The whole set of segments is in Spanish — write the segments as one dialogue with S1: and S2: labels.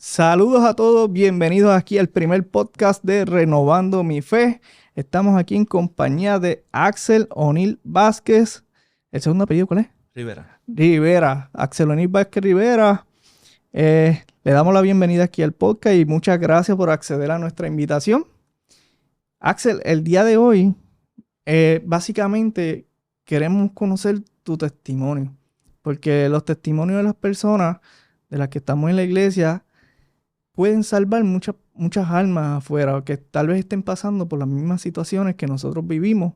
S1: Saludos a todos, bienvenidos aquí al primer podcast de Renovando mi Fe. Estamos aquí en compañía de Axel O'Neill Vázquez. ¿El segundo apellido cuál es?
S2: Rivera.
S1: Rivera, Axel O'Neill Vázquez Rivera. Le damos la bienvenida aquí al podcast y muchas gracias por acceder a nuestra invitación. Axel, el día de hoy, básicamente queremos conocer tu testimonio, porque los testimonios de las personas de las que estamos en la iglesia pueden salvar muchas almas afuera que tal vez estén pasando por las mismas situaciones que nosotros vivimos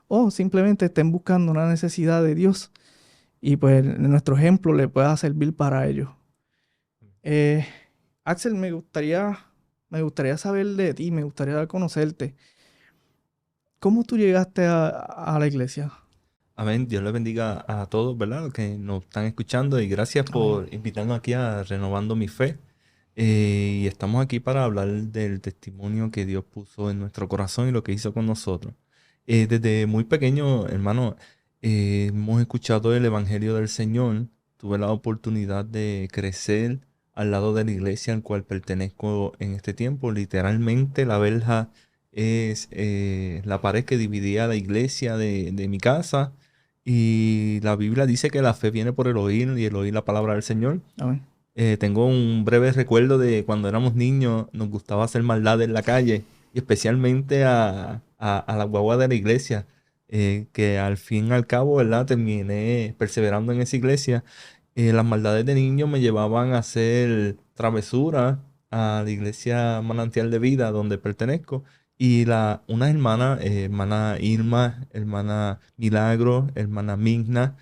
S1: o simplemente estén buscando una necesidad de Dios y pues nuestro ejemplo le pueda servir para ellos. Eh, Axel, me gustaría saber de ti, me gustaría conocerte. ¿Cómo tú llegaste a la iglesia?
S2: Amén. Dios les bendiga a todos, ¿verdad? Los que nos están escuchando y gracias
S1: Amén.
S2: por invitarnos aquí a Renovando mi Fe. Y estamos aquí para hablar del testimonio que Dios puso en nuestro corazón y lo que hizo con nosotros. Desde muy pequeño, hermano, hemos escuchado el Evangelio del Señor. Tuve la oportunidad de crecer al lado de la iglesia al cual pertenezco en este tiempo. Literalmente la verja es la pared que dividía la iglesia de mi casa. Y la Biblia dice que la fe viene por el oír y el oír la palabra del Señor.
S1: Amén.
S2: Tengo un breve recuerdo de cuando éramos niños, nos gustaba hacer maldad en la calle, y especialmente a la guagua de la iglesia, que al fin y al cabo, ¿verdad? Terminé perseverando en esa iglesia. Las maldades de niños me llevaban a hacer travesuras a la iglesia Manantial de Vida, donde pertenezco, y unas hermanas, hermana Irma, hermana Milagro, hermana Migna,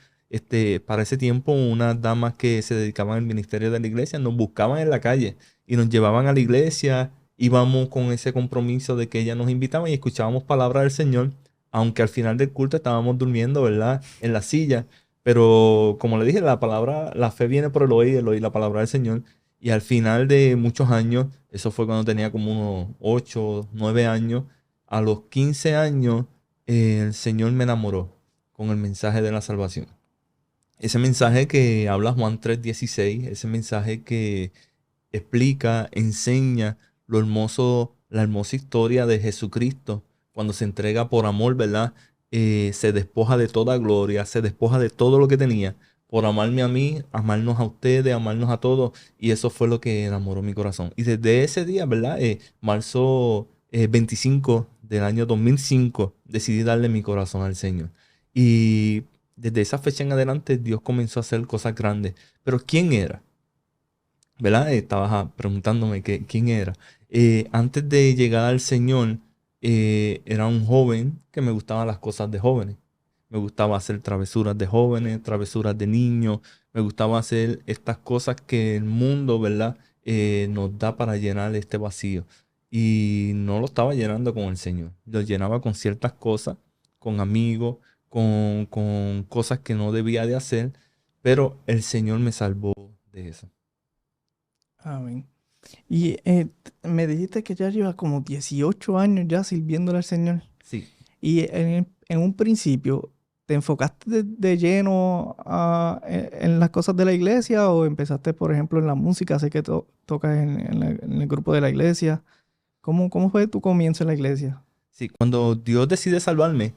S2: para ese tiempo, unas damas que se dedicaban al ministerio de la iglesia nos buscaban en la calle y nos llevaban a la iglesia. Íbamos con ese compromiso de que ellas nos invitaban y escuchábamos palabra del Señor, aunque al final del culto estábamos durmiendo, ¿verdad? En la silla. Pero como le dije, la fe viene por el oír la palabra del Señor. Y al final de muchos años, eso fue cuando tenía como unos 8, 9 años, a los 15 años, el Señor me enamoró con el mensaje de la salvación. Ese mensaje que habla Juan 3:16, ese mensaje que explica, enseña la hermosa historia de Jesucristo, cuando se entrega por amor, ¿verdad? Se despoja de toda gloria, se despoja de todo lo que tenía, por amarme a mí, amarnos a ustedes, amarnos a todos, y eso fue lo que enamoró mi corazón. Y desde ese día, ¿verdad? Marzo 25 del año 2005, decidí darle mi corazón al Señor. Y desde esa fecha en adelante, Dios comenzó a hacer cosas grandes. Pero ¿quién era? ¿Verdad? Estabas preguntándome quién era. Antes de llegar al Señor, era un joven que me gustaban las cosas de jóvenes. Me gustaba hacer travesuras de jóvenes, travesuras de niños. Me gustaba hacer estas cosas que el mundo, ¿verdad? Nos da para llenar este vacío. Y no lo estaba llenando con el Señor. Lo llenaba con ciertas cosas, con amigos, con cosas que no debía de hacer. Pero el Señor me salvó de eso.
S1: Amén. Y me dijiste que ya llevas como 18 años ya sirviéndole al Señor.
S2: Sí.
S1: Y en un principio, ¿te enfocaste de lleno en las cosas de la iglesia o empezaste, por ejemplo, en la música? Sé que tocas en el grupo de la iglesia. ¿Cómo fue tu comienzo en la iglesia?
S2: Sí, cuando Dios decide salvarme,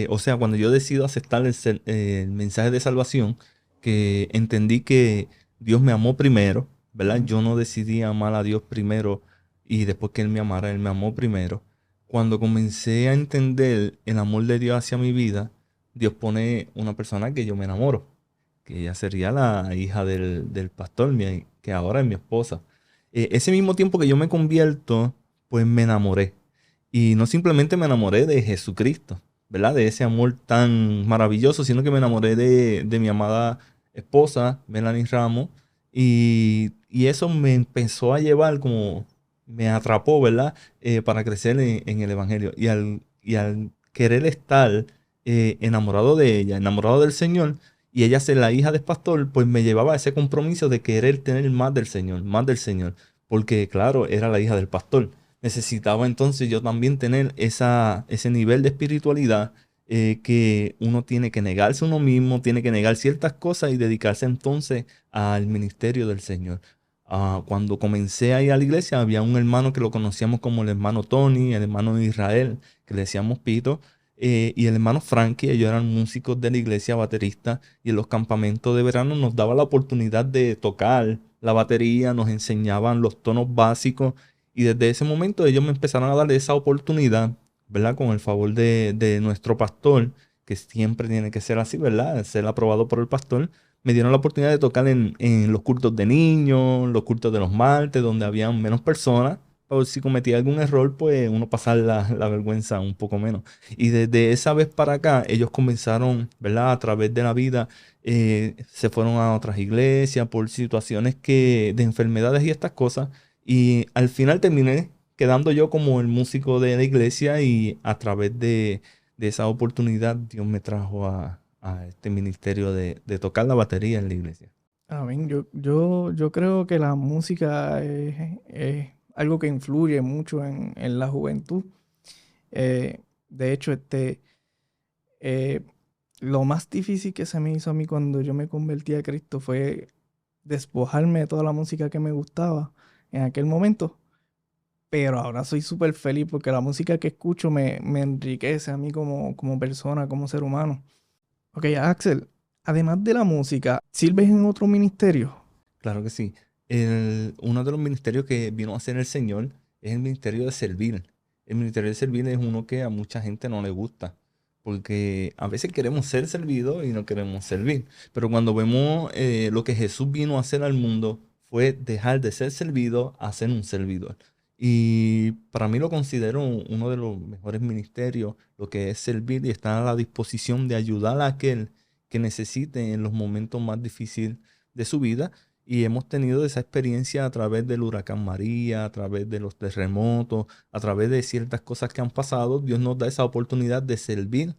S2: o sea, cuando yo decido aceptar el mensaje de salvación, que entendí que Dios me amó primero, ¿verdad?
S1: Amén.
S2: Yo no decidí amar a Dios primero y después que Él me amara, Él me amó primero. Cuando comencé a entender el amor de Dios hacia mi vida, Dios pone una persona que yo me enamoro, que ella sería la hija del pastor, que ahora es mi esposa. Ese mismo tiempo que yo me convierto, pues me enamoré. Y no simplemente me enamoré de Jesucristo, ¿verdad? De ese amor tan maravilloso, sino que me enamoré de mi amada esposa, Melanie Ramos, y eso me empezó a llevar como, me atrapó, ¿verdad? Para crecer en el Evangelio. Y al querer estar enamorado de ella, enamorado del Señor, y ella ser la hija del pastor, pues me llevaba a ese compromiso de querer tener más del Señor, porque claro, era la hija del pastor. Necesitaba entonces yo también tener ese nivel de espiritualidad, que uno tiene que negarse a uno mismo, tiene que negar ciertas cosas y dedicarse entonces al ministerio del Señor. Cuando comencé a ir a la iglesia, había un hermano que lo conocíamos como el hermano Tony, el hermano Israel, que le decíamos Pito, y el hermano Frankie. Ellos eran músicos de la iglesia, bateristas, y en los campamentos de verano nos daba la oportunidad de tocar la batería, nos enseñaban los tonos básicos, y desde ese momento ellos me empezaron a dar esa oportunidad, ¿verdad? Con el favor de nuestro pastor, que siempre tiene que ser así, ¿verdad? Ser aprobado por el pastor. Me dieron la oportunidad de tocar en los cultos de niños, los cultos de los martes, donde habían menos personas. Por si cometía algún error, pues uno pasar la vergüenza un poco menos. Y desde esa vez para acá, ellos comenzaron, ¿verdad? A través de la vida, se fueron a otras iglesias por situaciones de enfermedades y estas cosas. Y al final terminé quedando yo como el músico de la iglesia, y a través de esa oportunidad Dios me trajo a este ministerio de tocar la batería en la iglesia.
S1: Amén. Yo creo que la música es algo que influye mucho en la juventud. De hecho, eh, lo más difícil que se me hizo a mí cuando yo me convertí a Cristo fue despojarme de toda la música que me gustaba en aquel momento. Pero ahora soy súper feliz porque la música que escucho me enriquece a mí como persona, como ser humano. Ok, Axel, además de la música, ¿sirves en otro ministerio?
S2: Claro que sí. Uno de los ministerios que vino a hacer el Señor es el ministerio de servir. El ministerio de servir es uno que a mucha gente no le gusta, porque a veces queremos ser servidos y no queremos servir. Pero cuando vemos lo que Jesús vino a hacer al mundo, fue dejar de ser servido a ser un servidor. Y para mí lo considero uno de los mejores ministerios, lo que es servir y estar a la disposición de ayudar a aquel que necesite en los momentos más difíciles de su vida. Y hemos tenido esa experiencia a través del huracán María, a través de los terremotos, a través de ciertas cosas que han pasado. Dios nos da esa oportunidad de servir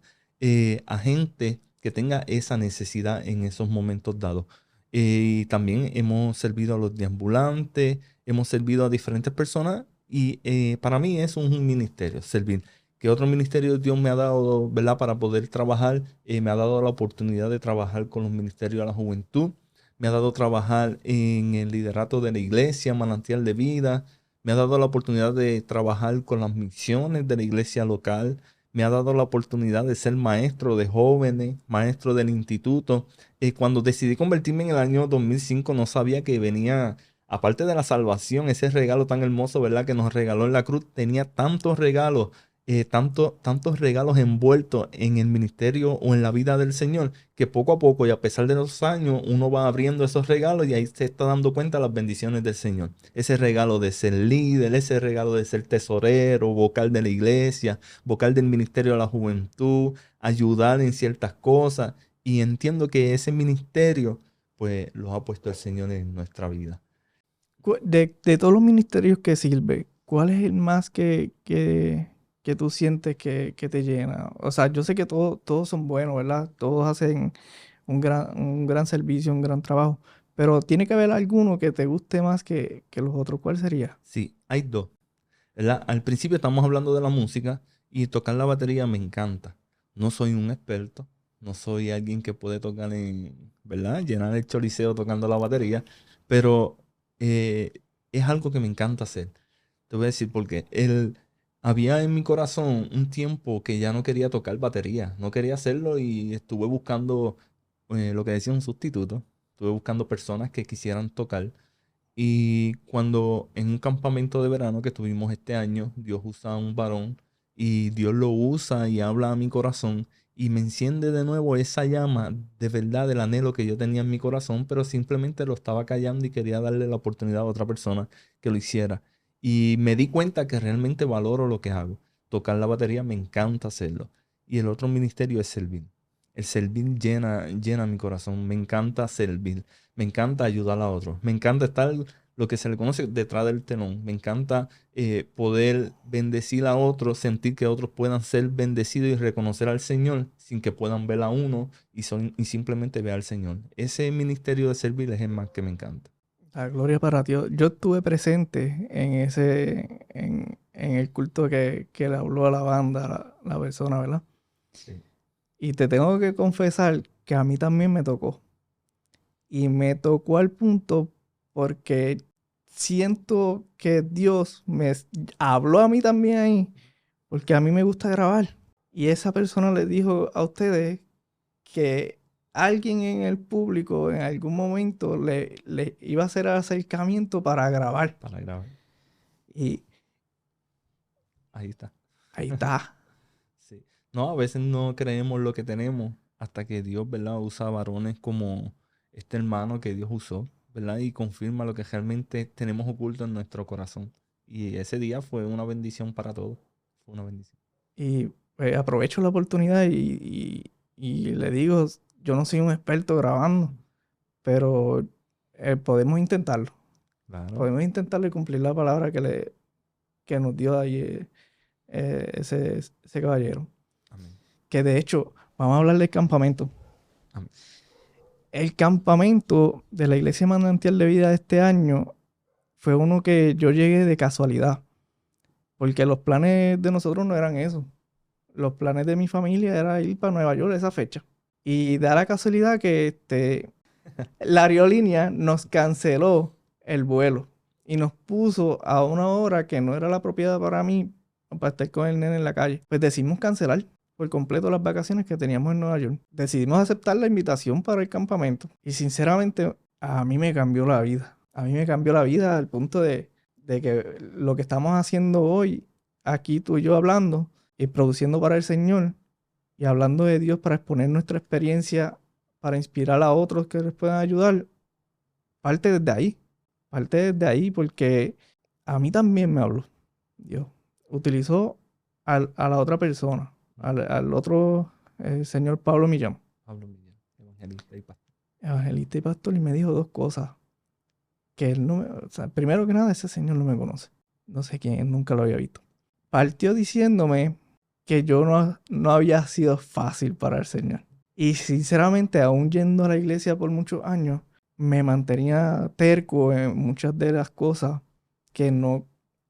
S2: a gente que tenga esa necesidad en esos momentos dados. Y también hemos servido a los deambulantes, hemos servido a diferentes personas, y para mí es un ministerio, servir. ¿Qué otro ministerio Dios me ha dado, ¿verdad? Para poder trabajar? Me ha dado la oportunidad de trabajar con los ministerios de la juventud. Me ha dado trabajar en el liderato de la iglesia, Manantial de Vida. Me ha dado la oportunidad de trabajar con las misiones de la iglesia local. Me ha dado la oportunidad de ser maestro de jóvenes, maestro del instituto. Cuando decidí convertirme en el año 2005, no sabía que venía, aparte de la salvación, ese regalo tan hermoso, ¿verdad? Que nos regaló en la cruz. Tenía tantos regalos, tantos regalos envueltos en el ministerio o en la vida del Señor, que poco a poco y a pesar de los años, uno va abriendo esos regalos, y ahí se está dando cuenta de las bendiciones del Señor. Ese regalo de ser líder, ese regalo de ser tesorero, vocal de la iglesia, vocal del ministerio de la juventud, ayudar en ciertas cosas. Y entiendo que ese ministerio, pues, lo ha puesto el Señor en nuestra vida.
S1: De todos los ministerios que sirve, ¿cuál es el más que tú sientes que te llena? O sea, yo sé que todos son buenos, ¿verdad? Todos hacen un gran servicio, un gran trabajo, pero tiene que haber alguno que te guste más que los otros. ¿Cuál sería?
S2: Sí, hay dos, ¿verdad? Al principio estamos hablando de la música, y tocar la batería me encanta. No soy un experto, no soy alguien que puede tocar ¿verdad? Llenar el choriceo tocando la batería, pero eh, es algo que me encanta hacer. Te voy a decir porque había en mi corazón un tiempo que ya no quería tocar batería, no quería hacerlo, y estuve buscando lo que decía un sustituto. Estuve buscando personas que quisieran tocar. Y cuando en un campamento de verano que tuvimos este año, Dios usa a un varón, y Dios lo usa y habla a mi corazón, y me enciende de nuevo esa llama de verdad del anhelo que yo tenía en mi corazón, pero simplemente lo estaba callando y quería darle la oportunidad a otra persona que lo hiciera. Y me di cuenta que realmente valoro lo que hago. Tocar la batería me encanta hacerlo. Y el otro ministerio es servir. El servir llena mi corazón. Me encanta servir. Me encanta ayudar a otros. Me encanta estar lo que se le conoce detrás del telón. Me encanta poder bendecir a otros, sentir que otros puedan ser bendecidos y reconocer al Señor sin que puedan ver a uno, y simplemente ver al Señor. Ese ministerio de servir es el más que me encanta.
S1: La gloria para Dios. Yo estuve presente en el culto que le habló a la banda, la persona, ¿verdad?
S2: Sí.
S1: Y te tengo que confesar que a mí también me tocó. Y me tocó al punto porque siento que Dios me habló a mí también ahí, porque a mí me gusta grabar. Y esa persona les dijo a ustedes que alguien en el público en algún momento le iba a hacer acercamiento para grabar.
S2: Para grabar.
S1: Y
S2: Ahí está.
S1: ahí está.
S2: Sí. No, a veces no creemos lo que tenemos hasta que Dios, ¿verdad? Usa varones como este hermano que Dios usó, ¿verdad? Y confirma lo que realmente tenemos oculto en nuestro corazón. Y ese día fue una bendición para todos. Fue una bendición.
S1: Y pues, aprovecho la oportunidad y le digo, yo no soy un experto grabando, pero podemos intentarlo.
S2: Claro.
S1: Podemos intentarlo y cumplir la palabra que nos dio ahí ese caballero.
S2: Amén.
S1: Que de hecho, vamos a hablar del campamento.
S2: Amén.
S1: El campamento de la Iglesia Manantial de Vida de este año fue uno que yo llegué de casualidad, porque los planes de nosotros no eran eso. Los planes de mi familia era ir para Nueva York esa fecha. Y da la casualidad que la aerolínea nos canceló el vuelo y nos puso a una hora que no era la apropiada para mí para estar con el nene en la calle. Pues decidimos cancelar por completo las vacaciones que teníamos en Nueva York. Decidimos aceptar la invitación para el campamento. Y sinceramente, a mí me cambió la vida. A mí me cambió la vida al punto de que lo que estamos haciendo hoy, aquí tú y yo hablando y produciendo para el Señor y hablando de Dios para exponer nuestra experiencia, para inspirar a otros que les puedan ayudar, parte desde ahí. Parte desde ahí porque a mí también me habló Dios. Utilizó a la otra persona, al otro señor Pablo Millán,
S2: Pablo Millán, evangelista y pastor.
S1: evangelista y pastor, y me dijo dos cosas. Que él no me, o sea, primero que nada, ese señor no me conoce. No sé quién es, nunca lo había visto. Partió diciéndome que yo no había sido fácil para el Señor. Y sinceramente, aún yendo a la iglesia por muchos años, me mantenía terco en muchas de las cosas que no,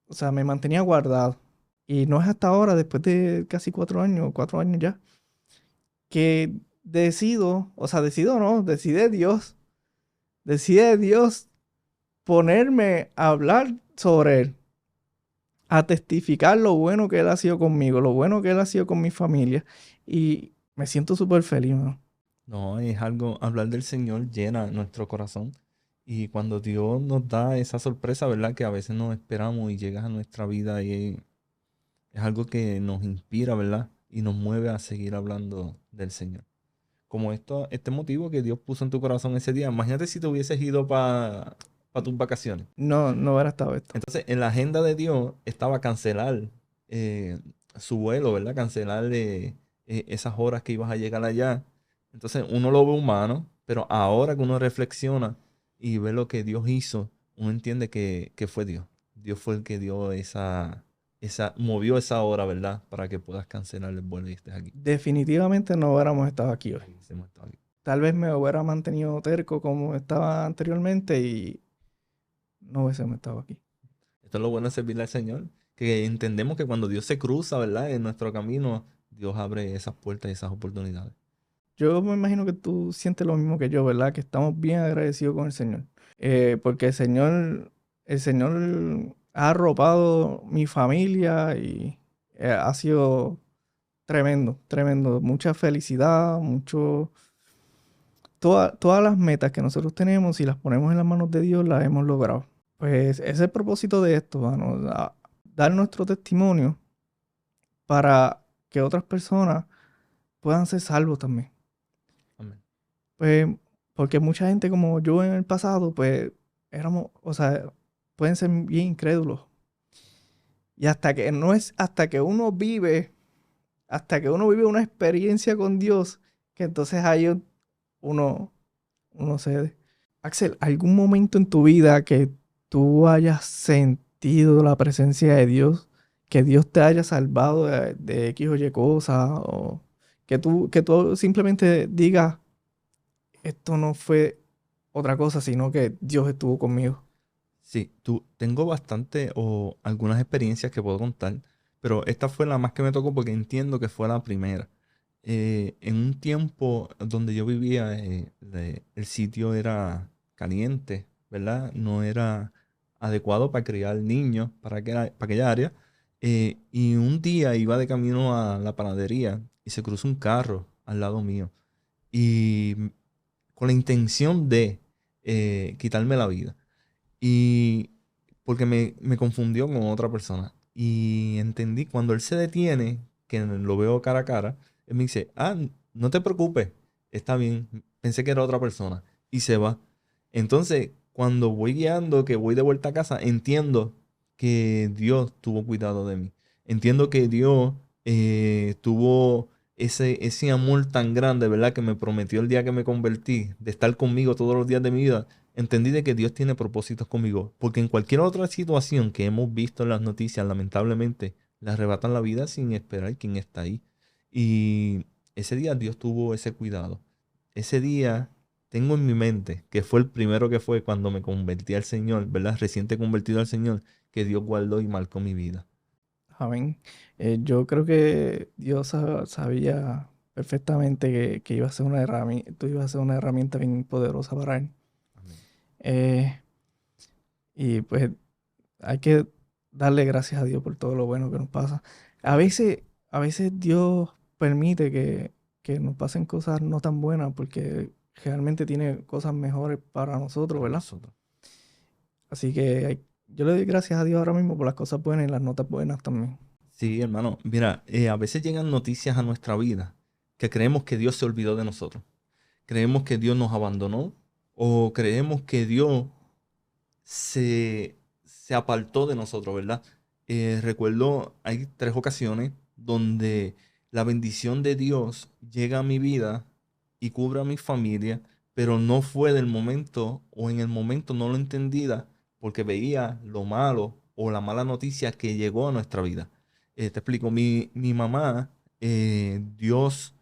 S1: o sea, me mantenía guardado. Y no es hasta ahora, después de casi 4 años ya, que decido, o sea, decido no, decide Dios ponerme a hablar sobre él, a testificar lo bueno que él ha sido conmigo, lo bueno que él ha sido con mi familia. Y me siento súper feliz, ¿no?
S2: No, es algo, hablar del Señor llena nuestro corazón. Y cuando Dios nos da esa sorpresa, ¿verdad? Que a veces no esperamos y llega a nuestra vida y es algo que nos inspira, ¿verdad? Y nos mueve a seguir hablando del Señor. Como este motivo que Dios puso en tu corazón ese día. Imagínate si te hubieses ido para tus vacaciones.
S1: No hubiera estado esto.
S2: Entonces, en la agenda de Dios estaba cancelar eh, su vuelo, ¿verdad? Cancelar esas horas que ibas a llegar allá. Entonces, uno lo ve humano, pero ahora que uno reflexiona y ve lo que Dios hizo, uno entiende que fue Dios. Dios fue el que dio movió esa hora, ¿verdad? Para que puedas cancelar el vuelo y estés aquí.
S1: Definitivamente no hubiéramos estado aquí hoy.
S2: Hubiésemos estado aquí.
S1: Tal vez me hubiera mantenido terco como estaba anteriormente y no hubiésemos estado aquí.
S2: Esto es lo bueno de servirle al Señor, que entendemos que cuando Dios se cruza, ¿verdad? En nuestro camino, Dios abre esas puertas y esas oportunidades.
S1: Yo me imagino que tú sientes lo mismo que yo, ¿verdad? Que estamos bien agradecidos con el Señor. Porque el Señor ha arropado mi familia y ha sido tremendo, tremendo. Mucha felicidad, todas las metas que nosotros tenemos, si las ponemos en las manos de Dios, las hemos logrado. Pues ese es el propósito de esto, mano, dar nuestro testimonio para que otras personas puedan ser salvos también.
S2: Amén.
S1: Pues, porque mucha gente como yo en el pasado, pues, o sea, pueden ser bien incrédulos. Y hasta que uno vive una experiencia con Dios, que entonces ahí uno, uno cede. Axel, ¿algún momento en tu vida que tú hayas sentido la presencia de Dios? Que Dios te haya salvado de X o Y cosa, o que tú simplemente digas, esto no fue otra cosa, sino que Dios estuvo conmigo.
S2: Sí, tengo bastante o algunas experiencias que puedo contar, pero esta fue la más que me tocó porque entiendo que fue la primera. En un tiempo donde yo vivía, el sitio era caliente, ¿verdad? No era adecuado para criar niños para aquella área. Y un día iba de camino a la panadería y se cruzó un carro al lado mío. Y con la intención de quitarme la vida. Y porque me confundió con otra persona. Y entendí, cuando él se detiene, que lo veo cara a cara, él me dice, no te preocupes, está bien, pensé que era otra persona. Y se va. Entonces, cuando voy guiando, que voy de vuelta a casa, entiendo que Dios tuvo cuidado de mí. Entiendo que Dios tuvo ese amor tan grande, ¿verdad? Que me prometió el día que me convertí, de estar conmigo todos los días de mi vida. Entendí de que Dios tiene propósitos conmigo, porque en cualquier otra situación que hemos visto en las noticias, lamentablemente, le arrebatan la vida sin esperar quién está ahí. Y ese día Dios tuvo ese cuidado. Ese día tengo en mi mente, que fue el primero que fue cuando me convertí al Señor, ¿verdad? Reciente convertido al Señor, que Dios guardó y marcó mi vida.
S1: Amén. Yo creo que Dios sabía perfectamente que iba a ser una herramienta, tú ibas a ser una herramienta bien poderosa para él.
S2: Amén.
S1: Eh, y pues hay que darle gracias a Dios por todo lo bueno que nos pasa. A veces Dios permite que nos pasen cosas no tan buenas porque realmente tiene cosas mejores para nosotros,
S2: Para
S1: ¿verdad?
S2: nosotros.
S1: Así que yo le doy gracias a Dios ahora mismo por las cosas buenas y las notas buenas también.
S2: Sí, hermano. Mira, a veces llegan noticias a nuestra vida que creemos que Dios se olvidó de nosotros. Creemos que Dios nos abandonó o creemos que Dios se apartó de nosotros, ¿verdad? Recuerdo, hay 3 ocasiones donde la bendición de Dios llega a mi vida y cubre a mi familia, pero no fue del momento o en el momento no lo entendida porque veía lo malo o la mala noticia que llegó a nuestra vida. Te explico, mi mamá, Dios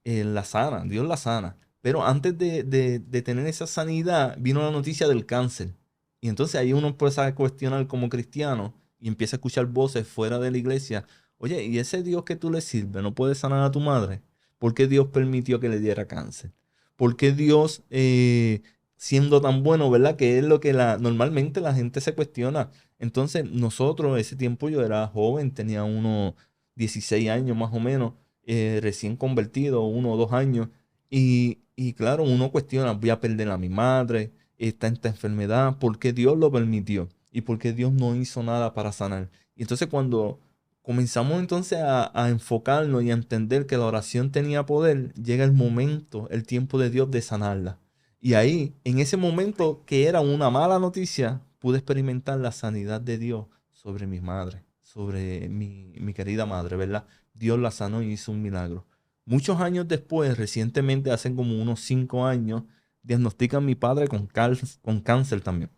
S2: la sana. Pero antes de tener esa sanidad, vino la noticia del cáncer. Y entonces ahí uno empieza a cuestionar como cristiano y empieza a escuchar voces fuera de la iglesia. Oye, ¿y ese Dios que tú le sirves no puede sanar a tu madre? ¿Por qué Dios permitió que le diera cáncer? ¿Por qué Dios, siendo tan bueno, ¿verdad? Que es lo que normalmente la gente se cuestiona. Entonces nosotros, ese tiempo yo era joven, tenía unos 16 años más o menos, recién convertido, 1 o 2 años. Y claro, uno cuestiona, voy a perder a mi madre, está esta enfermedad, ¿por qué Dios lo permitió? ¿Y por qué Dios no hizo nada para sanar? Y entonces cuando comenzamos entonces a enfocarnos y a entender que la oración tenía poder, llega el momento, el tiempo de Dios de sanarla. Y ahí, en ese momento que era una mala noticia, pude experimentar la sanidad de Dios sobre mi madre, sobre mi querida madre, ¿verdad? Dios la sanó y hizo un milagro. Muchos años después, recientemente, hace como unos 5 años, diagnostican a mi padre con cáncer también.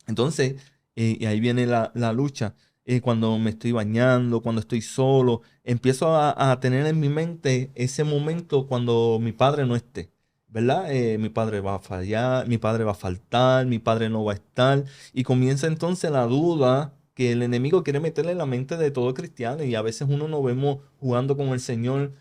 S2: Entonces, y ahí viene la lucha. Cuando me estoy bañando, cuando estoy solo, empiezo a tener en mi mente ese momento cuando mi padre no esté, ¿verdad? Mi padre va a fallar, mi padre va a faltar, mi padre no va a estar. Y comienza entonces la duda que el enemigo quiere meterle en la mente de todo cristiano. Y a veces uno nos vemos jugando con el Señor,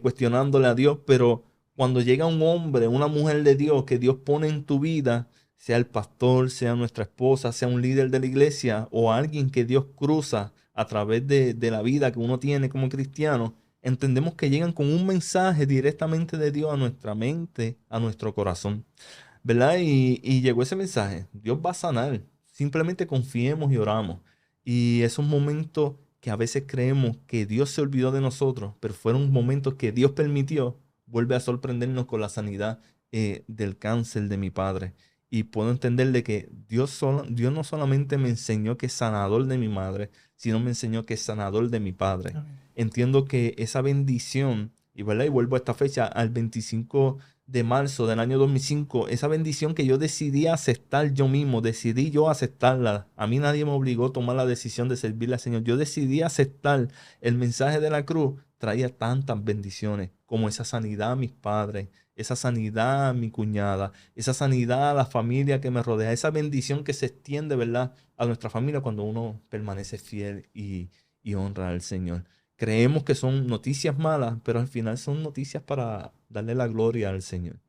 S2: cuestionándole a Dios, pero cuando llega un hombre, una mujer de Dios que Dios pone en tu vida, sea el pastor, sea nuestra esposa, sea un líder de la iglesia o alguien que Dios cruza a través de la vida que uno tiene como cristiano, entendemos que llegan con un mensaje directamente de Dios a nuestra mente, a nuestro corazón, ¿verdad? Y llegó ese mensaje, Dios va a sanar, simplemente confiemos y oramos. Y esos momentos que a veces creemos que Dios se olvidó de nosotros, pero fueron momentos que Dios permitió, vuelve a sorprendernos con la sanidad del cáncer de mi padre. Y puedo entender de que Dios no solamente me enseñó que es sanador de mi madre, sino me enseñó que es sanador de mi padre.
S1: Amén.
S2: Entiendo que esa bendición, y, ¿verdad? Y vuelvo a esta fecha, al 25 de marzo del año 2005, esa bendición que yo decidí aceptar yo mismo, decidí yo aceptarla. A mí nadie me obligó a tomar la decisión de servirle al Señor. Yo decidí aceptar el mensaje de la cruz, traía tantas bendiciones como esa sanidad a mis padres, esa sanidad a mi cuñada, esa sanidad a la familia que me rodea, esa bendición que se extiende, ¿verdad?, a nuestra familia cuando uno permanece fiel y honra al Señor. Creemos que son noticias malas, pero al final son noticias para darle la gloria al Señor.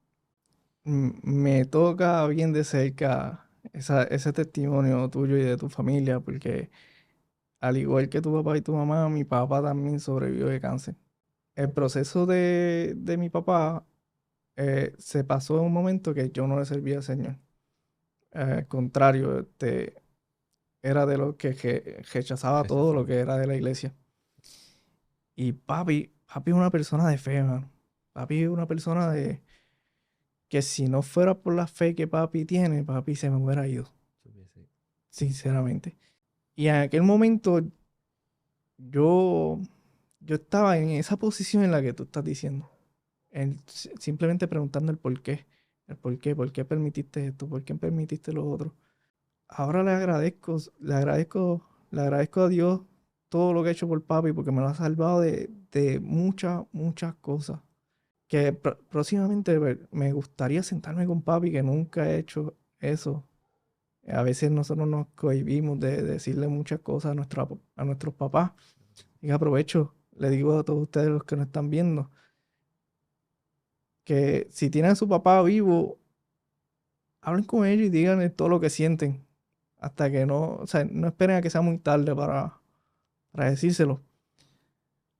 S1: Me toca bien de cerca ese testimonio tuyo y de tu familia, porque al igual que tu papá y tu mamá, mi papá también sobrevivió de cáncer. El proceso de mi papá se pasó en un momento que yo no le servía al Señor. Al contrario, era de los que rechazaba todo lo
S2: Rechazado.
S1: que era de la iglesia. Y papi es una persona de fe, mano. Papi es una persona de que si no fuera por la fe que papi tiene, papi se me hubiera ido, sinceramente. Y en aquel momento yo, yo estaba en esa posición en la que tú estás diciendo. Simplemente preguntando por qué permitiste esto, por qué permitiste lo otro. Ahora le agradezco a Dios todo lo que ha hecho por papi porque me lo ha salvado de muchas, muchas cosas. Que próximamente me gustaría sentarme con papi, que nunca he hecho eso. A veces nosotros nos cohibimos de decirle muchas cosas a nuestros papás. Y aprovecho, le digo a todos ustedes los que nos están viendo, que si tienen a su papá vivo, hablen con ellos y díganle todo lo que sienten. Hasta que no, o sea, no esperen a que sea muy tarde para decírselo.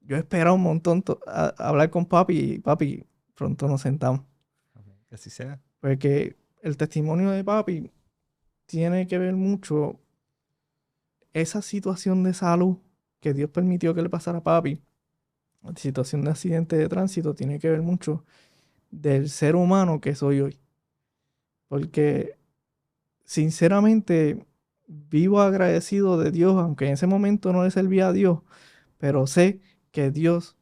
S1: Yo he esperado un montón a hablar con papi y papi, pronto nos sentamos.
S2: Amén. Que así sea.
S1: Porque el testimonio de papi tiene que ver mucho esa situación de salud que Dios permitió que le pasara a papi. La situación de accidente de tránsito tiene que ver mucho del ser humano que soy hoy. Porque sinceramente vivo agradecido de Dios, aunque en ese momento no le servía a Dios, pero sé que Dios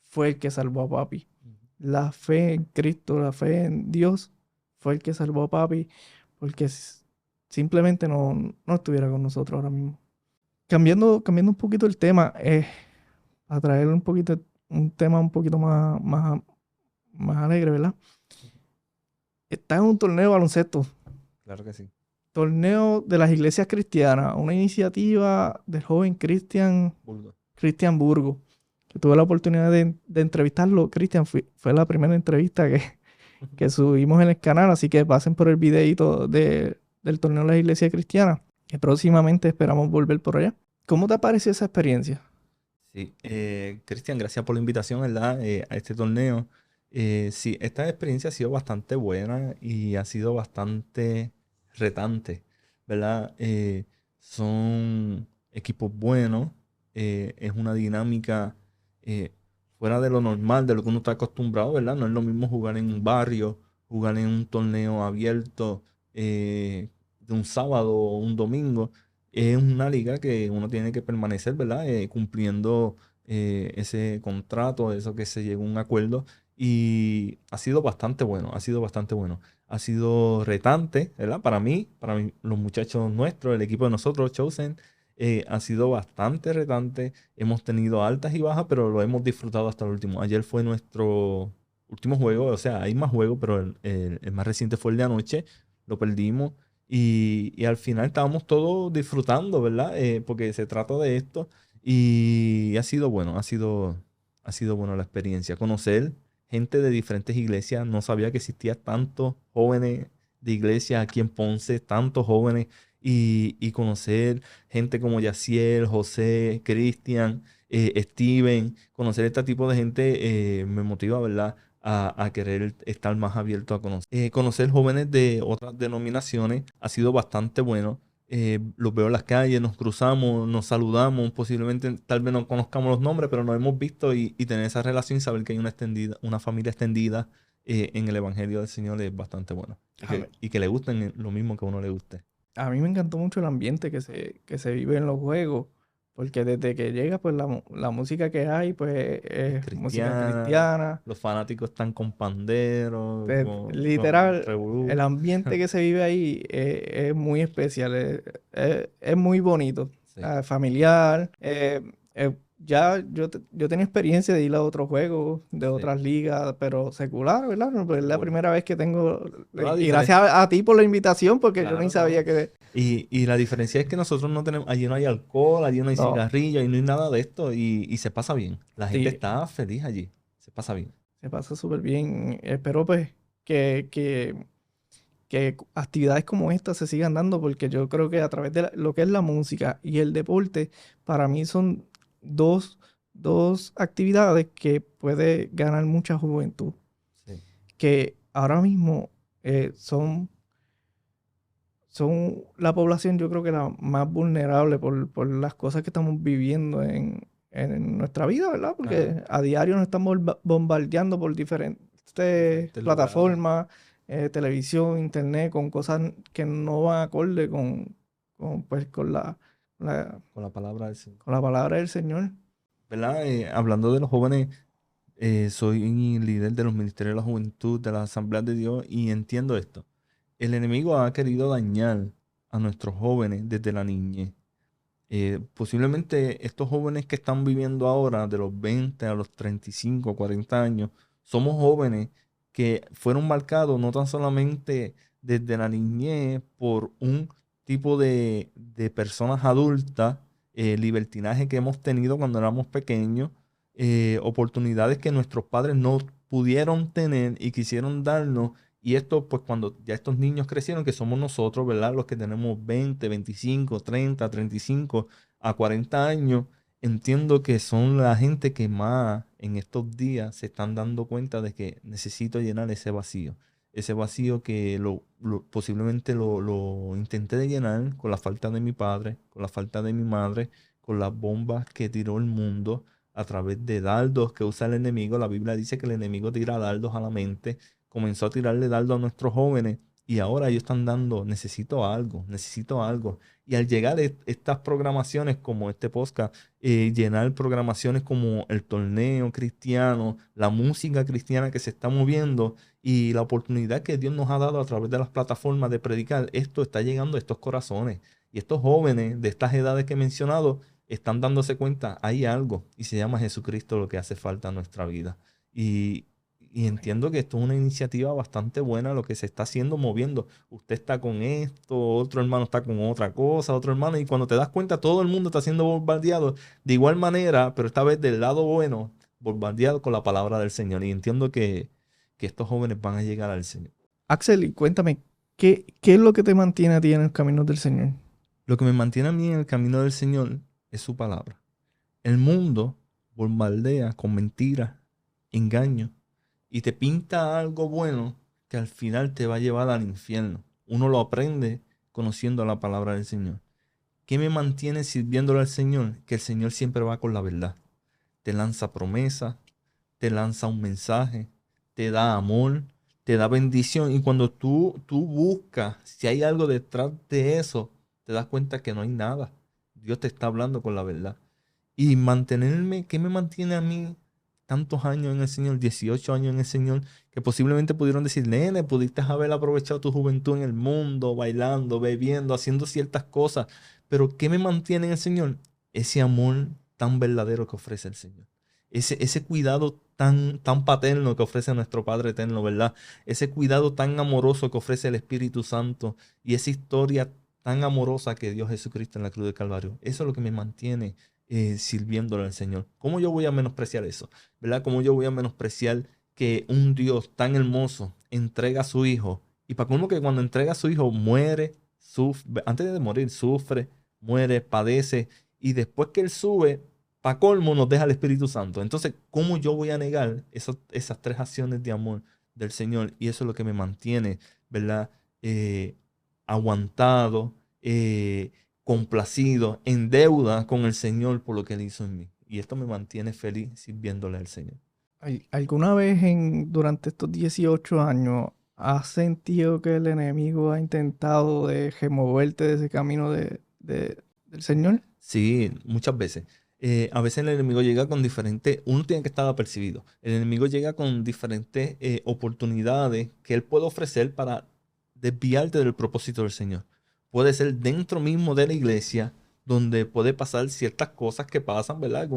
S1: fue el que salvó a papi.
S2: Ujú.
S1: La fe en Cristo, la fe en Dios fue el que salvó a papi, porque simplemente no estuviera con nosotros ahora mismo. Cambiando un poquito el tema, a traer un tema un poquito más alegre, ¿verdad? Está en un torneo de baloncesto,
S2: Claro que sí.
S1: torneo de las iglesias cristianas, una iniciativa del joven
S2: Bulldog.
S1: Cristian Burgo, que tuve la oportunidad de entrevistarlo. Cristian, fue la primera entrevista que subimos en el canal, así que pasen por el videito del torneo de las iglesias cristianas, que próximamente esperamos volver por allá. ¿Cómo te pareció esa experiencia?
S2: Sí, Cristian, gracias por la invitación, ¿verdad? A este torneo. Sí, esta experiencia ha sido bastante buena y ha sido bastante retante, ¿verdad? Son equipos buenos, es una dinámica eh, fuera de lo normal, de lo que uno está acostumbrado, ¿verdad? No es lo mismo jugar en un barrio, jugar en un torneo abierto de un sábado o un domingo. Es una liga que uno tiene que permanecer, ¿verdad? Cumpliendo ese contrato, eso que se llegó a un acuerdo. Y ha sido bastante bueno, ha sido bastante bueno. Ha sido retante, ¿verdad? Para mí, los muchachos nuestros, el equipo de nosotros, Chosen, ha sido bastante retante. Hemos tenido altas y bajas, pero lo hemos disfrutado hasta el último. Ayer fue nuestro último juego, o sea, hay más juegos, pero el más reciente fue el de anoche. Lo perdimos. Y al final estábamos todos disfrutando, ¿verdad? Porque se trata de esto. Y ha sido bueno, ha sido bueno la experiencia. Conocer gente de diferentes iglesias. No sabía que existía tantos jóvenes de iglesias aquí en Ponce, tantos jóvenes. Y conocer gente como Yaciel, José, Cristian, Steven. Conocer este tipo de gente me motiva, ¿verdad? A querer estar más abierto a conocer. Conocer jóvenes de otras denominaciones ha sido bastante bueno. Los veo en las calles, nos cruzamos, nos saludamos, posiblemente tal vez no conozcamos los nombres, pero nos hemos visto y tener esa relación y saber que hay una familia extendida en el Evangelio del Señor es bastante bueno.
S1: A mí,
S2: Y que le gusten lo mismo que a uno le guste.
S1: a mí me encantó mucho el ambiente que se vive en los juegos, porque desde que llega, pues la música que hay, pues
S2: Es
S1: es música
S2: cristiana,
S1: cristiana.
S2: los fanáticos están con panderos, con
S1: Literal, el
S2: revolú.
S1: ambiente que se vive ahí es muy especial, es muy bonito,
S2: Sí,
S1: familiar. Ya yo tenía experiencia de ir a otros juegos, de
S2: sí,
S1: otras ligas, pero secular, ¿verdad? No, pues es la
S2: seguro.
S1: primera vez que tengo,
S2: Pero la
S1: y gracias
S2: diferencia,
S1: a ti por la invitación, porque yo ni
S2: claro,
S1: sabía
S2: no.
S1: que...
S2: Y la diferencia es que nosotros no tenemos, allí no hay alcohol, allí no hay
S1: No,
S2: cigarrillo, allí no hay nada de esto y se pasa bien. La gente
S1: sí,
S2: está feliz allí, se pasa bien.
S1: se pasa súper bien. Espero pues que, que que actividades como esta se sigan dando, porque yo creo que a través de lo que es la música y el deporte, para mí son dos actividades que puede ganar mucha juventud,
S2: Sí.
S1: que ahora mismo son la población, yo creo que la más vulnerable por las cosas que estamos viviendo en nuestra vida, ¿verdad?
S2: Ajá.
S1: Porque a diario nos estamos bombardeando por diferentes
S2: Diferentes lugares.
S1: plataformas, televisión, internet, con cosas que no van acorde pues,
S2: Con la palabra del Señor.
S1: con la palabra del Señor.
S2: ¿Verdad? Hablando de los jóvenes, soy líder de los ministerios de la juventud, de las asambleas de Dios, y entiendo esto. El enemigo ha querido dañar a nuestros jóvenes desde la niñez. Posiblemente estos jóvenes que están viviendo ahora, de los 20 a los 35, 40 años, somos jóvenes que fueron marcados no tan solamente desde la niñez por un tipo de personas adultas, libertinaje que hemos tenido cuando éramos pequeños, oportunidades que nuestros padres no pudieron tener y quisieron darnos. Y esto, pues cuando ya estos niños crecieron, que somos nosotros, ¿verdad? Los que tenemos 20, 25, 30, 35 a 40 años, entiendo que son la gente que más en estos días se están dando cuenta de que necesito llenar ese vacío. Ese vacío que posiblemente lo intenté de llenar con la falta de mi padre, con la falta de mi madre, con las bombas que tiró el mundo a través de dardos que usa el enemigo. La Biblia dice que el enemigo tira dardos a la mente. Comenzó a tirarle dardo a nuestros jóvenes y ahora ellos están dando, necesito algo, necesito algo. Y al llegar estas programaciones como este podcast, llenar programaciones como el torneo cristiano, la música cristiana que se está moviendo y la oportunidad que Dios nos ha dado a través de las plataformas de predicar, esto está llegando a estos corazones. Y estos jóvenes de estas edades que he mencionado están dándose cuenta, hay algo y se llama Jesucristo lo que hace falta en nuestra vida. Y, y entiendo que esto es una iniciativa bastante buena, lo que se está haciendo, moviendo. Usted está con esto, otro hermano está con otra cosa, otro hermano, y cuando te das cuenta, todo el mundo está siendo bombardeado de igual manera, pero esta vez del lado bueno, bombardeado con la palabra del Señor. Y entiendo que estos jóvenes van a llegar al Señor.
S1: Axel, y cuéntame, ¿qué es lo que te mantiene a ti en el camino del Señor?
S2: Lo que me mantiene a mí en el camino del Señor es su palabra. El mundo bombardea con mentiras, engaños y te pinta algo bueno que al final te va a llevar al infierno. Uno lo aprende conociendo la palabra del Señor. ¿Qué me mantiene sirviéndole al Señor? Que el Señor siempre va con la verdad. Te lanza promesas, te lanza un mensaje, te da amor, te da bendición. Y cuando tú buscas si hay algo detrás de eso, te das cuenta que no hay nada. Dios te está hablando con la verdad. Y mantenerme, ¿qué me mantiene a mí tantos años en el Señor, 18 años en el Señor, que posiblemente pudieron decir, nene, pudiste haber aprovechado tu juventud en el mundo, bailando, bebiendo, haciendo ciertas cosas, pero ¿qué me mantiene en el Señor? Ese amor tan verdadero que ofrece el Señor. Ese cuidado tan paterno que ofrece nuestro Padre eterno, ¿verdad? Ese cuidado tan amoroso que ofrece el Espíritu Santo y esa historia tan amorosa que dio Jesucristo en la cruz del Calvario. Eso es lo que me mantiene sirviéndole al Señor. ¿Cómo yo voy a menospreciar eso? ¿Verdad? ¿Cómo yo voy a menospreciar que un Dios tan hermoso entrega a su Hijo? Y para colmo que cuando entrega a su Hijo muere, sufre, antes de morir sufre, muere, padece, y después que Él sube, para colmo nos deja el Espíritu Santo. Entonces, ¿cómo yo voy a negar esas tres acciones de amor del Señor? Y eso es lo que me mantiene, ¿verdad? Aguantado, complacido, en deuda con el Señor por lo que Él hizo en mí. Y esto me mantiene feliz sirviéndole al Señor.
S1: ¿Alguna vez durante estos 18 años has sentido que el enemigo ha intentado de removerte de ese camino del Señor?
S2: Sí, muchas veces. A veces el enemigo llega con diferentes, uno tiene que estar apercibido. El enemigo llega con diferentes oportunidades que él puede ofrecer para desviarte del propósito del Señor. Puede ser dentro mismo de la iglesia, donde puede pasar ciertas cosas que pasan, ¿verdad?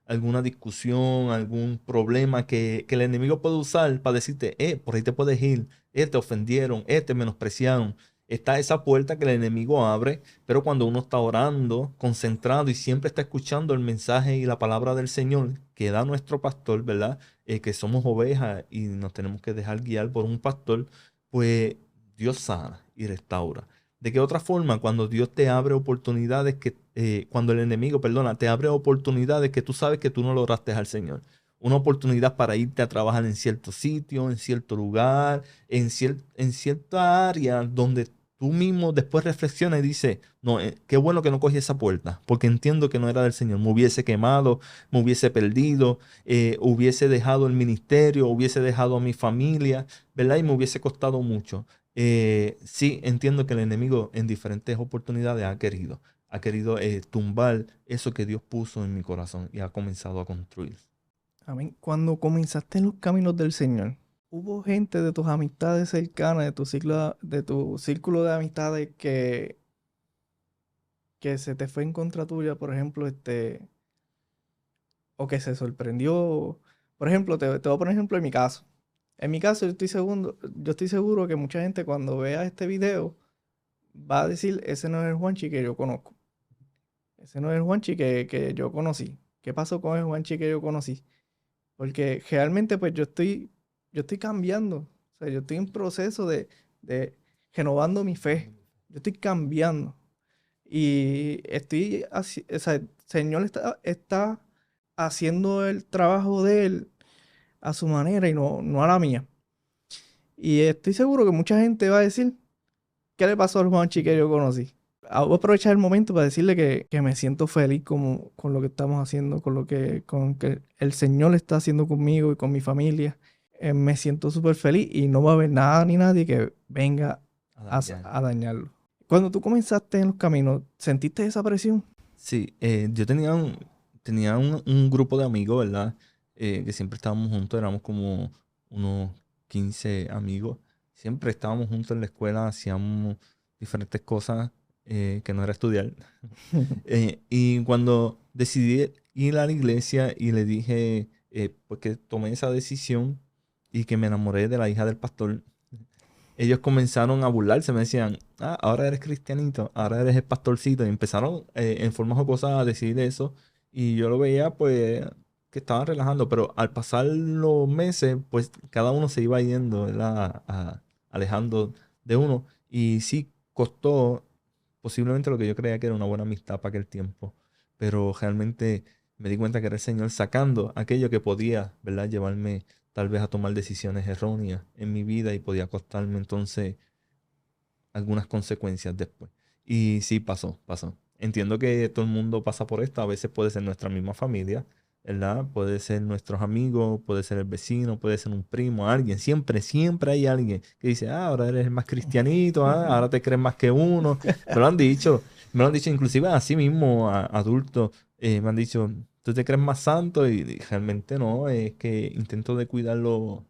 S2: Alguna discusión, algún problema que el enemigo puede usar para decirte, por ahí te puedes ir, te ofendieron, te menospreciaron. Está esa puerta que el enemigo abre, pero cuando uno está orando, concentrado y siempre está escuchando el mensaje y la palabra del Señor que da nuestro pastor, ¿verdad? Que somos ovejas y nos tenemos que dejar guiar por un pastor, pues Dios sana y restaura. ¿De qué otra forma? Cuando Dios te abre oportunidades cuando el enemigo, perdona, te abre oportunidades que tú sabes que tú no lograste al Señor. Una oportunidad para irte a trabajar en cierto sitio, en cierto lugar, en cierta área donde tú mismo después reflexionas y dices, no, qué bueno que no cogí esa puerta, porque entiendo que no era del Señor. Me hubiese quemado, me hubiese perdido, hubiese dejado el ministerio, hubiese dejado a mi familia, ¿verdad? Y me hubiese costado mucho. Sí, entiendo que el enemigo en diferentes oportunidades ha querido tumbar eso que Dios puso en mi corazón y ha comenzado a construir.
S1: Amén. Cuando comenzaste en los caminos del Señor, ¿hubo gente de tus amistades cercanas, de tu círculo de amistades que se te fue en contra tuya, por ejemplo, o que se sorprendió? Por ejemplo, te voy a poner ejemplo en mi caso. En mi caso, yo estoy seguro que mucha gente cuando vea este video va a decir, ese no es el Juanchi que yo conozco. Ese no es el Juanchi que yo conocí. ¿Qué pasó con el Juanchi que yo conocí? Porque realmente pues yo estoy cambiando. O sea, yo estoy en proceso de renovando mi fe. Yo estoy cambiando. Y estoy así, o sea, el Señor está haciendo el trabajo de Él a su manera y no a la mía. Y estoy seguro que mucha gente va a decir, ¿qué le pasó al Juanchi que yo conocí? Voy a aprovechar el momento para decirle que me siento feliz con lo que estamos haciendo, con que el Señor está haciendo conmigo y con mi familia. Me siento súper feliz y no va a haber nada ni nadie que venga a dañarlo. Cuando tú comenzaste en los caminos, ¿sentiste esa presión?
S2: Sí, yo tenía un grupo de amigos, ¿verdad? Que siempre estábamos juntos, éramos como unos 15 amigos. Siempre estábamos juntos en la escuela, hacíamos diferentes cosas que no era estudiar. Y cuando decidí ir a la iglesia y le dije, porque tomé esa decisión y que me enamoré de la hija del pastor, ellos comenzaron a burlarse, me decían, ahora eres cristianito, ahora eres el pastorcito, y empezaron en forma jocosa a decir eso, y yo lo veía pues que estaban relajando, pero al pasar los meses, pues cada uno se iba yendo, ¿verdad? Alejando de uno, y sí costó posiblemente lo que yo creía que era una buena amistad para aquel tiempo, pero realmente me di cuenta que era el Señor sacando aquello que podía, ¿verdad? Llevarme tal vez a tomar decisiones erróneas en mi vida y podía costarme entonces algunas consecuencias después. Y sí, pasó. Entiendo que todo el mundo pasa por esto, a veces puede ser nuestra misma familia, ¿verdad? Puede ser nuestros amigos, puede ser el vecino, puede ser un primo, alguien, siempre hay alguien que dice, ahora eres el más cristianito, ahora te crees más que uno. Me lo han dicho inclusive a sí mismo, a adultos, me han dicho, tú te crees más santo y realmente no, es que intento de cuidar lo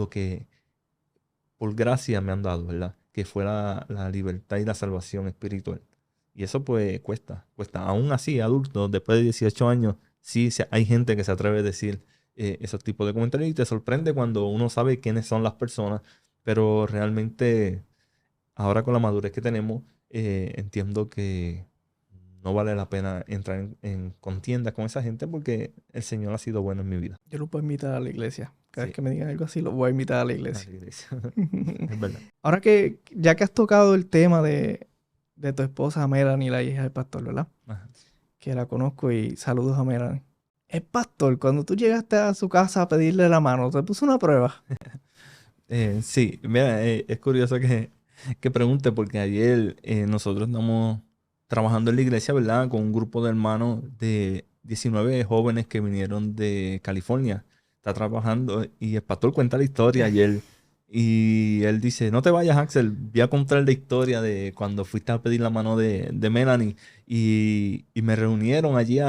S2: que por gracia me han dado, ¿verdad? Que fue la libertad y la salvación espiritual. Y eso pues cuesta. Aún así, adultos, después de 18 años, sí hay gente que se atreve a decir esos tipos de comentarios y te sorprende cuando uno sabe quiénes son las personas, pero realmente ahora con la madurez que tenemos, entiendo que no vale la pena entrar en contienda con esa gente porque el Señor ha sido bueno en mi vida.
S1: Yo lo puedo invitar a la iglesia. Cada vez
S2: Sí,
S1: que me digan algo así, lo voy a invitar a la
S2: a la
S1: iglesia.
S2: iglesia. Es verdad.
S1: Ahora ya que has tocado el tema de tu esposa Melanie, la hija del pastor, ¿verdad?
S2: Ajá.
S1: Que la conozco y saludos a Melanie. El pastor, cuando tú llegaste a su casa a pedirle la mano, te puso una prueba.
S2: Sí, mira, es curioso que pregunte porque ayer nosotros estamos trabajando en la iglesia, ¿verdad? Con un grupo de hermanos de 19 jóvenes que vinieron de California. Está trabajando y el pastor cuenta la historia ayer y él dice, no te vayas, Axel, voy a contar la historia de cuando fuiste a pedir la mano de Melanie y me reunieron allí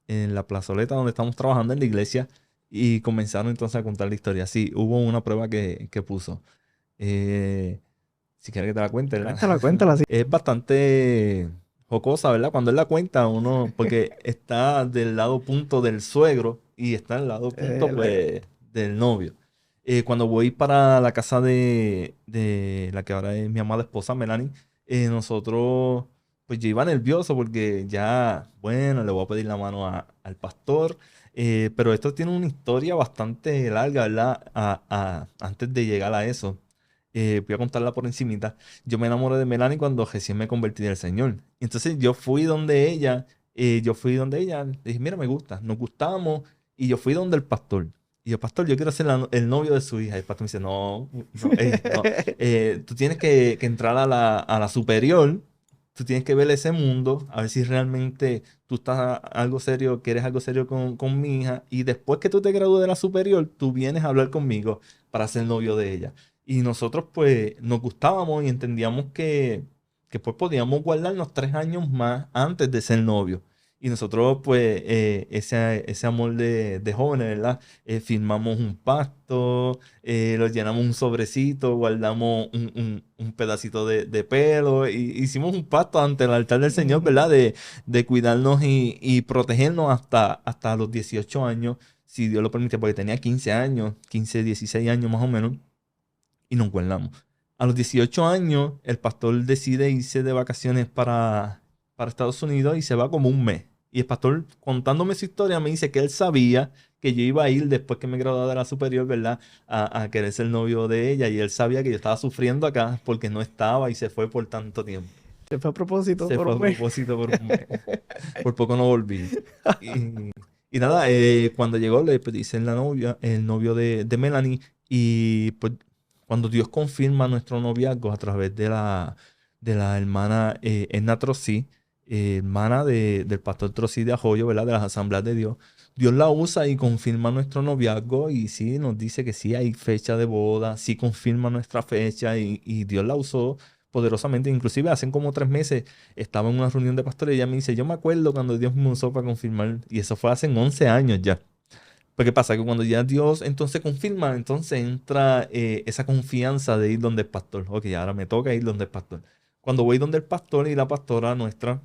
S2: en la plazoleta donde estamos trabajando en la iglesia. Y comenzaron entonces a contar la historia. Sí, hubo una prueba que puso. Eh, si quieres que te la cuente, ¿verdad?
S1: Cuéntala, cuéntala, sí.
S2: Es bastante jocosa, ¿verdad? Cuando él la cuenta, porque está del lado punto del suegro y está del lado punto,
S1: La-
S2: pues, del novio. Cuando voy para la casa de la que ahora es mi amada esposa, Melanie, nosotros, pues yo iba nervioso porque ya, bueno, le voy a pedir la mano al pastor. Pero esto tiene una historia bastante larga, ¿verdad? Antes de llegar a eso. voy a contarla por encimita. Yo me enamoré de Melanie cuando recién me convertí en el Señor. Entonces yo fui donde ella, le dije, mira, me gusta, nos gustamos, y yo fui donde el pastor. Y yo, pastor, yo quiero ser el novio de su hija. Y el pastor me dice, no, no, no, tú tienes que entrar a la superior, tú tienes que ver ese mundo, a ver si realmente tú estás algo serio, quieres algo serio con mi hija, y después que tú te gradúes de la superior, tú vienes a hablar conmigo para ser novio de ella. Y nosotros pues nos gustábamos y entendíamos que pues podíamos guardarnos 3 años más antes de ser novios. Y nosotros pues ese amor de jóvenes, ¿verdad? Firmamos un pacto, lo llenamos un sobrecito, guardamos un pedacito de pelo, y hicimos un pacto ante el altar del Señor, ¿verdad? De cuidarnos y protegernos hasta los 18 años, si Dios lo permite, porque tenía 15 años, 15 16 años más o menos, y nos guardamos. A los 18 años, el pastor decide irse de vacaciones para Estados Unidos y se va como un mes. Y el pastor, contándome su historia, me dice que él sabía que yo iba a ir después que me graduara de la superior, ¿verdad? A querer ser novio de ella. Y él sabía que yo estaba sufriendo acá porque no estaba y se fue por tanto tiempo.
S1: Se fue a propósito
S2: Se
S1: por
S2: fue a
S1: un mes.
S2: propósito por un mes. Por poco no volví. Y, y nada, cuando llegó le pedí la novia, el novio de Melanie. Y pues cuando Dios confirma nuestro noviazgo a través de la hermana Edna Trosí, hermana del pastor Trosí de Ajoyo, ¿verdad? De las Asambleas de Dios. Dios la usa y confirma nuestro noviazgo, y sí, nos dice que sí hay fecha de boda, sí confirma nuestra fecha, y Dios la usó poderosamente. Inclusive hace como 3 meses estaba en una reunión de pastores y ella me dice, yo me acuerdo cuando Dios me usó para confirmar, y eso fue hace 11 años ya. Pero ¿qué pasa? Que cuando ya Dios entonces confirma, entonces entra esa confianza de ir donde el pastor. Ok, ahora me toca ir donde el pastor. Cuando voy donde el pastor y la pastora nuestra,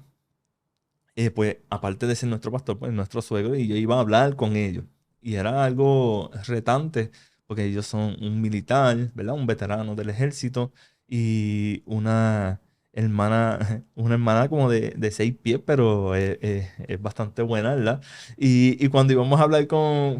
S2: pues aparte de ser nuestro pastor, pues nuestro suegro, y yo iba a hablar con ellos. Y era algo retante, porque ellos son un militar, ¿verdad? Un veterano del ejército, y una hermana como de 6 pies, pero es bastante buena, ¿verdad? Y cuando íbamos a hablar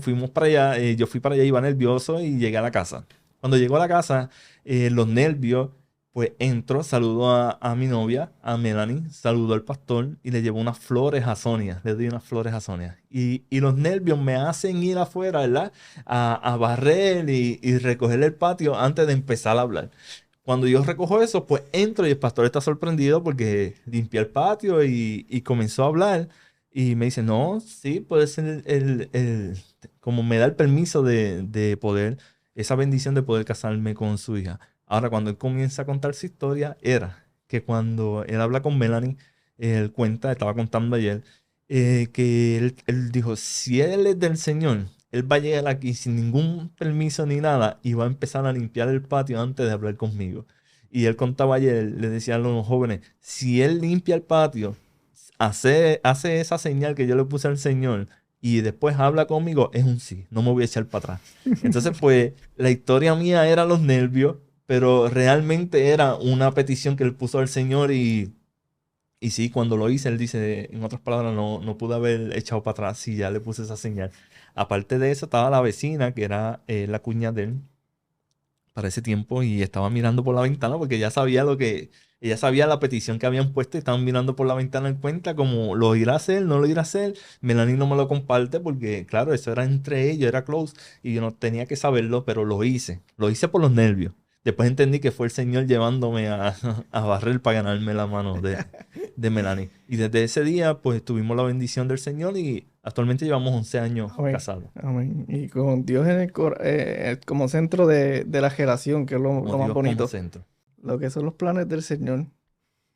S2: fuimos para allá, yo fui para allá, iba nervioso y llegué a la casa. Cuando llegó a la casa, los nervios, pues entro, saludo a mi novia, a Melanie, saludo al pastor y le llevo unas flores a Sonia, le doy unas flores a Sonia. Y los nervios me hacen ir afuera, ¿verdad? A barrer y recoger el patio antes de empezar a hablar. Cuando yo recojo eso, pues entro y el pastor está sorprendido porque limpié el patio y comenzó a hablar. Y me dice, no, sí, puede ser como me da el permiso de poder, esa bendición de poder casarme con su hija. Ahora, cuando él comienza a contar su historia, era que cuando él habla con Melanie, él cuenta, estaba contando ayer, que él dijo, si él es del Señor, él va a llegar aquí sin ningún permiso ni nada y va a empezar a limpiar el patio antes de hablar conmigo. Y él contaba ayer, le decía a los jóvenes, si él limpia el patio, hace esa señal que yo le puse al Señor y después habla conmigo, es un sí, no me voy a echar para atrás. Entonces, pues, la historia mía era los nervios, pero realmente era una petición que él puso al Señor, y sí, cuando lo hice, él dice, en otras palabras, no pude haber echado para atrás si ya le puse esa señal. Aparte de eso, estaba la vecina, que era la cuñada de él para ese tiempo, y estaba mirando por la ventana porque ella sabía la petición que habían puesto, y estaban mirando por la ventana en cuenta como lo irá a hacer, no lo irá a hacer. Melanie no me lo comparte porque, claro, eso era entre ellos, era close, y yo no tenía que saberlo, pero lo hice por los nervios. Después entendí que fue el Señor llevándome a barrer para ganarme la mano de Melanie. Y desde ese día, pues tuvimos la bendición del Señor, y actualmente llevamos 11 años
S1: Amén.
S2: casados.
S1: Amén. Y con Dios en como centro de la relación, que es lo
S2: Como
S1: más
S2: Dios como
S1: bonito.
S2: centro.
S1: Lo que son los planes del Señor.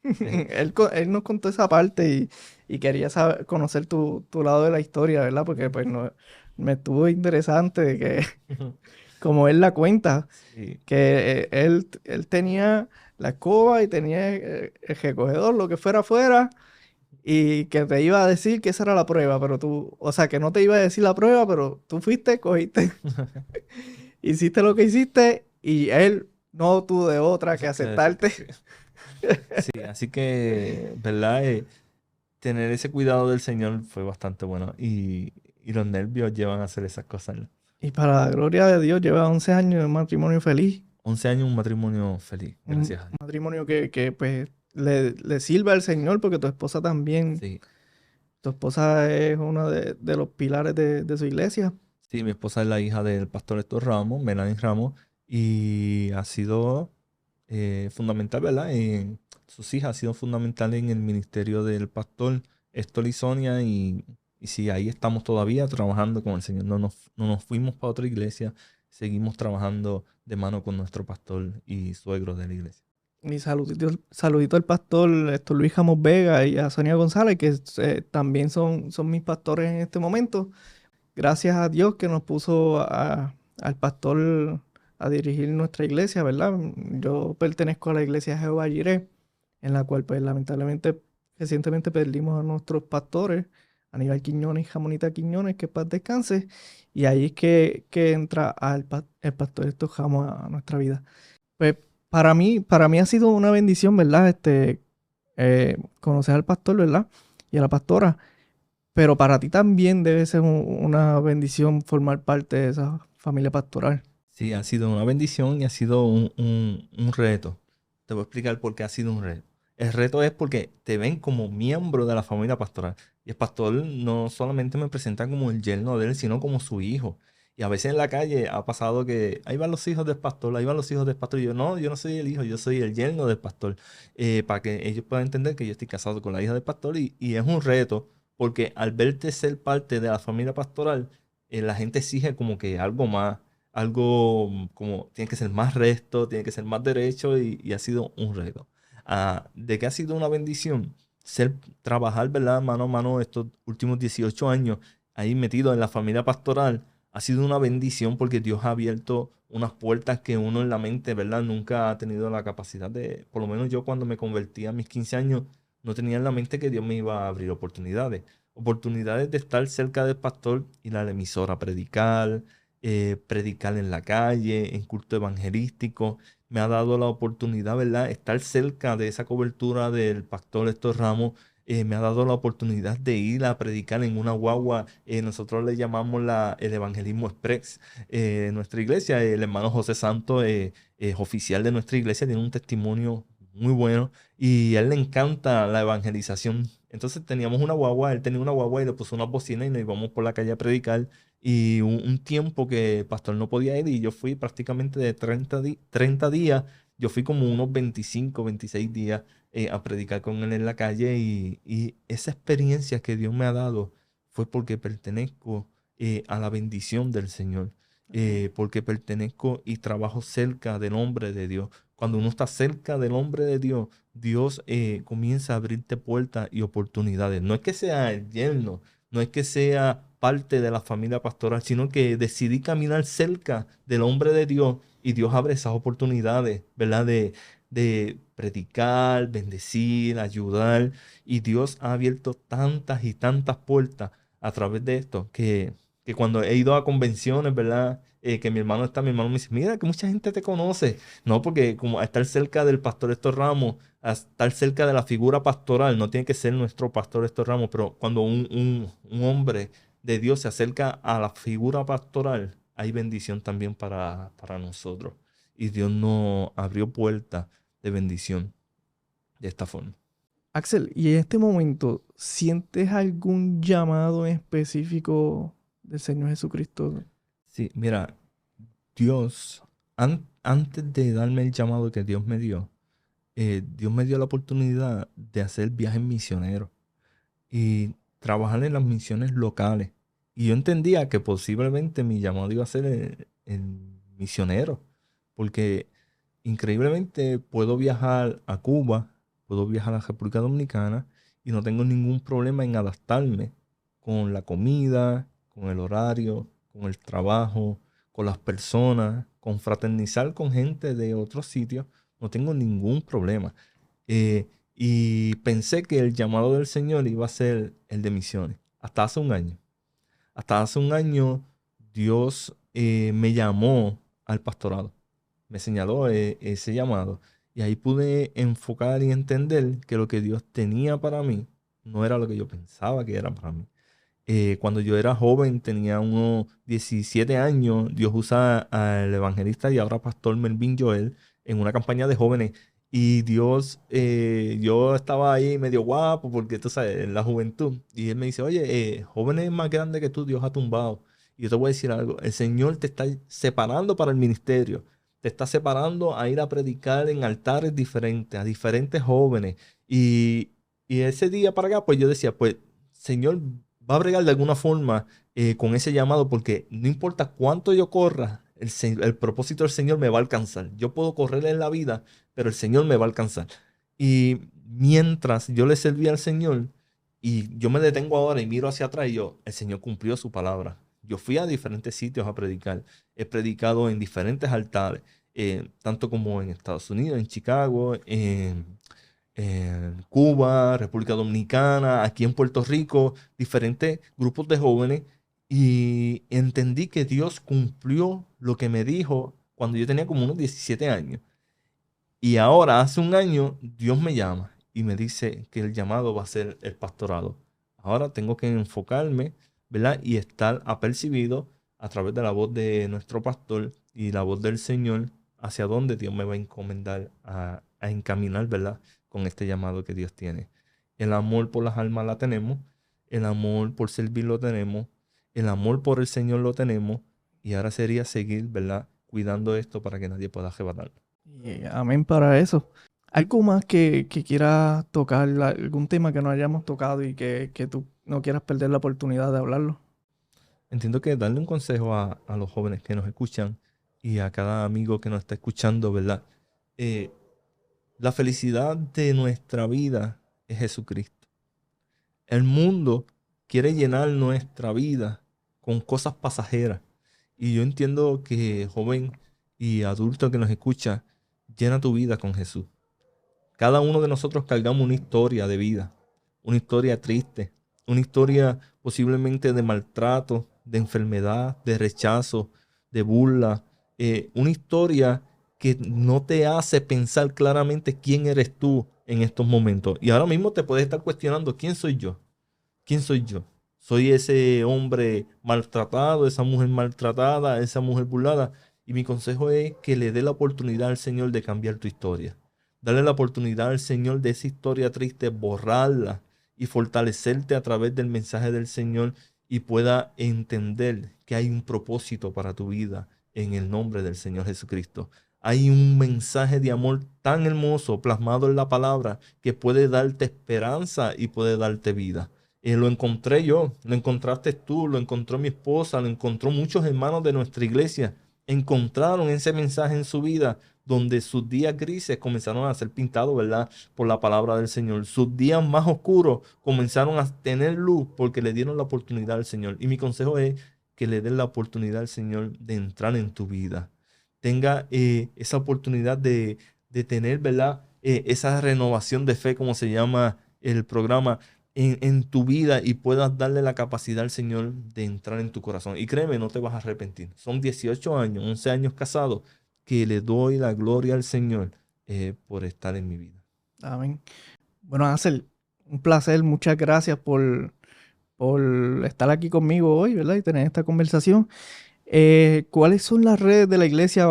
S2: Sí.
S1: Él nos contó esa parte y quería conocer tu lado de la historia, ¿verdad? Porque pues no, me estuvo interesante de que, como él la cuenta,
S2: Sí.
S1: que él tenía la escoba y tenía el recogedor, lo que fuera afuera, y que te iba a decir que esa era la prueba, pero tú, o sea, que no te iba a decir la prueba, pero tú fuiste, cogiste, hiciste lo que hiciste, y él no tuvo de otra que aceptarte.
S2: Sí, así que, ¿verdad? Tener ese cuidado del Señor fue bastante bueno, y los nervios llevan a hacer esas cosas, ¿no?
S1: Y para la gloria de Dios, lleva 11 años de matrimonio feliz.
S2: 11 años, un matrimonio feliz,
S1: Un
S2: gracias a Dios.
S1: matrimonio que pues le sirve al Señor porque tu esposa también,
S2: Sí,
S1: tu esposa es uno de los pilares de su iglesia.
S2: sí, mi esposa es la hija del pastor Héctor Ramos, Melanie Ramos, y ha sido fundamental, ¿verdad? Sus hijas han sido fundamentales en el ministerio del pastor Héctor y Sonia, y sí, ahí estamos todavía trabajando con el Señor. No nos fuimos para otra iglesia, seguimos trabajando de mano con nuestro pastor y suegro de la iglesia.
S1: Y saludito al pastor Luis Jamos Vega y a Sonia González, que también son mis pastores en este momento. Gracias a Dios que nos puso al pastor a dirigir nuestra iglesia, ¿verdad? Yo pertenezco a la iglesia Jehová Jireh, en la cual pues lamentablemente recientemente perdimos a nuestros pastores, Aníbal Quiñones y Jamonita Quiñones, que paz descanse, y ahí es que entra el pastor estos Jamos a nuestra vida. Pues para mí ha sido una bendición, ¿verdad? Conocer al pastor, ¿verdad? Y a la pastora. Pero para ti también debe ser una bendición formar parte de esa familia pastoral.
S2: Sí, ha sido una bendición y ha sido un reto. Te voy a explicar por qué ha sido un reto. El reto es porque te ven como miembro de la familia pastoral. Y el pastor no solamente me presenta como el yerno de él, sino como su hijo. Y a veces en la calle ha pasado que ahí van los hijos del pastor, ahí van los hijos del pastor. Y yo no soy el hijo, yo soy el yerno del pastor. Para que ellos puedan entender que yo estoy casado con la hija del pastor. Y es un reto porque al verte ser parte de la familia pastoral, la gente exige como que algo más, algo como tiene que ser más recto, tiene que ser más derecho, y ha sido un reto. De que ha sido una bendición trabajar, ¿verdad? Mano a mano estos últimos 18 años ahí metido en la familia pastoral, ha sido una bendición porque Dios ha abierto unas puertas que uno en la mente, ¿verdad? Nunca ha tenido la capacidad de, por lo menos yo cuando me convertí a mis 15 años, no tenía en la mente que Dios me iba a abrir oportunidades. Oportunidades de estar cerca del pastor, ir a la emisora a predicar en la calle, en culto evangelístico. Me ha dado la oportunidad, ¿verdad? Estar cerca de esa cobertura del pastor Héctor Ramos. Me ha dado la oportunidad de ir a predicar en una guagua. Nosotros le llamamos el Evangelismo Express. Nuestra iglesia, el hermano José Santo, es oficial de nuestra iglesia, tiene un testimonio muy bueno y a él le encanta la evangelización. Entonces teníamos una guagua, él tenía una guagua y le puso una bocina y nos íbamos por la calle a predicar. Y un tiempo que el pastor no podía ir y yo fui prácticamente de 30 días, yo fui como unos 25 26 días a predicar con él en la calle, y esa experiencia que Dios me ha dado fue porque pertenezco a la bendición del Señor,
S1: Amén.
S2: porque pertenezco y trabajo cerca del hombre de Dios. Cuando uno está cerca del hombre de Dios, Dios comienza a abrirte puertas y oportunidades. No es que sea el yerno, no es que sea parte de la familia pastoral, sino que decidí caminar cerca del hombre de Dios y Dios abre esas oportunidades, ¿verdad? De predicar, bendecir, ayudar. Y Dios ha abierto tantas y tantas puertas a través de esto que cuando he ido a convenciones, ¿verdad? Que mi hermano me dice, mira, que mucha gente te conoce. No, porque como a estar cerca del pastor Héctor Ramos, a estar cerca de la figura pastoral, no tiene que ser nuestro pastor Héctor Ramos, pero cuando un hombre de Dios se acerca a la figura pastoral, hay bendición también para nosotros. Y Dios nos abrió puertas de bendición de esta forma.
S1: Axel, ¿y en este momento sientes algún llamado en específico del Señor Jesucristo?
S2: Sí, mira, Dios, antes de darme el llamado que Dios me dio, Dios me dio la oportunidad de hacer viajes misioneros y trabajar en las misiones locales. Y yo entendía que posiblemente mi llamado iba a ser el misionero, porque increíblemente puedo viajar a Cuba, puedo viajar a la República Dominicana y no tengo ningún problema en adaptarme con la comida, con el horario, con el trabajo, con las personas, con fraternizar con gente de otros sitios. No tengo ningún problema. Y pensé que el llamado del Señor iba a ser el de misiones. Hasta hace un año. Hasta hace un año Dios me llamó al pastorado. Me señaló ese llamado. Y ahí pude enfocar y entender que lo que Dios tenía para mí no era lo que yo pensaba que era para mí. Cuando yo era joven, tenía unos 17 años, Dios usa al evangelista y ahora pastor Melvin Joel en una campaña de jóvenes. Y Dios, yo estaba ahí medio guapo porque tú sabes, en la juventud. Y él me dice, oye, jóvenes más grandes que tú, Dios ha tumbado. Y yo te voy a decir algo, el Señor te está separando para el ministerio. Te está separando a ir a predicar en altares diferentes, a diferentes jóvenes. Y ese día para acá, pues yo decía, pues, Señor, va a bregar de alguna forma con ese llamado, porque no importa cuánto yo corra, el propósito del Señor me va a alcanzar. Yo puedo correr en la vida, pero el Señor me va a alcanzar. Y mientras yo le servía al Señor, y yo me detengo ahora y miro hacia atrás, y yo, el Señor cumplió su palabra. Yo fui a diferentes sitios a predicar. He predicado en diferentes altares, tanto como en Estados Unidos, en Chicago, en Cuba, República Dominicana, aquí en Puerto Rico, diferentes grupos de jóvenes, y entendí que Dios cumplió lo que me dijo cuando yo tenía como unos 17 años. Y ahora, hace un año, Dios me llama y me dice que el llamado va a ser el pastorado. Ahora tengo que enfocarme, ¿verdad? Y estar apercibido a través de la voz de nuestro pastor y la voz del Señor hacia dónde Dios me va a encomendar a encaminar, ¿verdad? Con este llamado que Dios tiene. El amor por las almas la tenemos, el amor por servir lo tenemos, el amor por el Señor lo tenemos, y ahora sería seguir, ¿verdad? Cuidando esto para que nadie pueda arrebatarlo.
S1: Y amén para eso. ¿Algo más que quieras tocar, algún tema que no hayamos tocado y que tú no quieras perder la oportunidad de hablarlo?
S2: Entiendo que darle un consejo a los jóvenes que nos escuchan y a cada amigo que nos está escuchando, ¿verdad? Eh, la felicidad de nuestra vida es Jesucristo. El mundo quiere llenar nuestra vida con cosas pasajeras. Y yo entiendo que, joven y adulto que nos escucha, llena tu vida con Jesús. Cada uno de nosotros cargamos una historia de vida, una historia triste, una historia posiblemente de maltrato, de enfermedad, de rechazo, de burla, una historia que no te hace pensar claramente quién eres tú en estos momentos. Y ahora mismo te puedes estar cuestionando, ¿quién soy yo? ¿Quién soy yo? ¿Soy ese hombre maltratado, esa mujer maltratada, esa mujer burlada? Y mi consejo es que le dé la oportunidad al Señor de cambiar tu historia. Darle la oportunidad al Señor de esa historia triste, borrarla y fortalecerte a través del mensaje del Señor, y pueda entender que hay un propósito para tu vida en el nombre del Señor Jesucristo. Hay un mensaje de amor tan hermoso plasmado en la palabra que puede darte esperanza y puede darte vida. Lo encontré yo, lo encontraste tú, lo encontró mi esposa, lo encontró muchos hermanos de nuestra iglesia. Encontraron ese mensaje en su vida, donde sus días grises comenzaron a ser pintados, ¿verdad? Por la palabra del Señor. Sus días más oscuros comenzaron a tener luz porque le dieron la oportunidad al Señor. Y mi consejo es que le den la oportunidad al Señor de entrar en tu vida. Tenga esa oportunidad de tener, ¿verdad? Esa renovación de fe, como se llama el programa, en tu vida, y puedas darle la capacidad al Señor de entrar en tu corazón. Y créeme, no te vas a arrepentir. Son 18 años, 11 años casados, que le doy la gloria al Señor por estar en mi vida.
S1: Amén. Bueno, Ansel, un placer. Muchas gracias por estar aquí conmigo hoy, ¿verdad? Y tener esta conversación. ¿Cuáles son las redes de la iglesia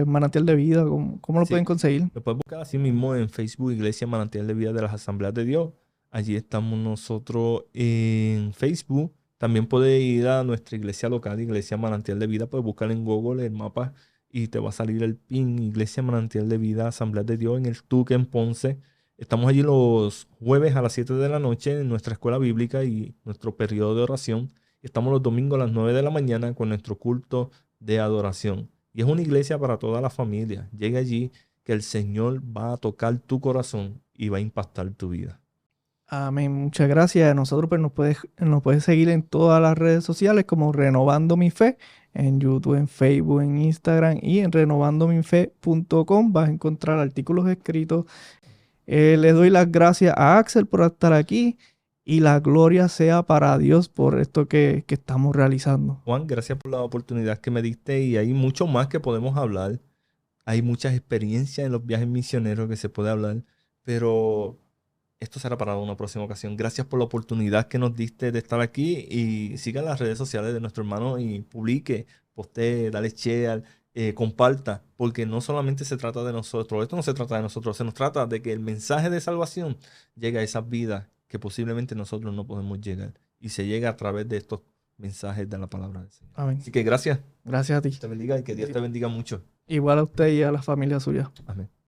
S1: Manantial de Vida? ¿Cómo lo pueden
S2: Sí,
S1: conseguir?
S2: lo puedes buscar así mismo en Facebook, Iglesia Manantial de Vida de las Asambleas de Dios. Allí estamos nosotros en Facebook. También puedes ir a nuestra iglesia local, Iglesia Manantial de Vida. Puedes buscar en Google el mapa y te va a salir el pin, Iglesia Manantial de Vida, Asambleas de Dios, en el Tuque, en Ponce. Estamos allí los jueves a las 7 de la noche en nuestra escuela bíblica y nuestro periodo de oración. Estamos los domingos a las 9 de la mañana con nuestro culto de adoración. Y es una iglesia para toda la familia. Llega allí, que el Señor va a tocar tu corazón y va a impactar tu vida.
S1: Amén. Muchas gracias. A nosotros pues, nos puedes seguir en todas las redes sociales como Renovando Mi Fe, en YouTube, en Facebook, en Instagram y en renovandomife.com. Vas a encontrar artículos escritos. Le doy las gracias a Axel por estar aquí y la gloria sea para Dios por esto que estamos realizando.
S2: Juan, gracias por la oportunidad que me diste, y hay mucho más que podemos hablar. Hay muchas experiencias en los viajes misioneros que se puede hablar, pero esto será para una próxima ocasión. Gracias por la oportunidad que nos diste de estar aquí y siga las redes sociales de nuestro hermano y publique, postee, dale share, comparta, porque no solamente se trata de nosotros, esto no se trata de nosotros, se nos trata de que el mensaje de salvación llegue a esas vidas que posiblemente nosotros no podemos llegar y se llega a través de estos mensajes de la palabra del Señor.
S1: Amén.
S2: Así que gracias,
S1: Gracias a ti.
S2: te bendiga y que Dios te bendiga mucho.
S1: Igual a usted y a la familia suya.
S2: Amén.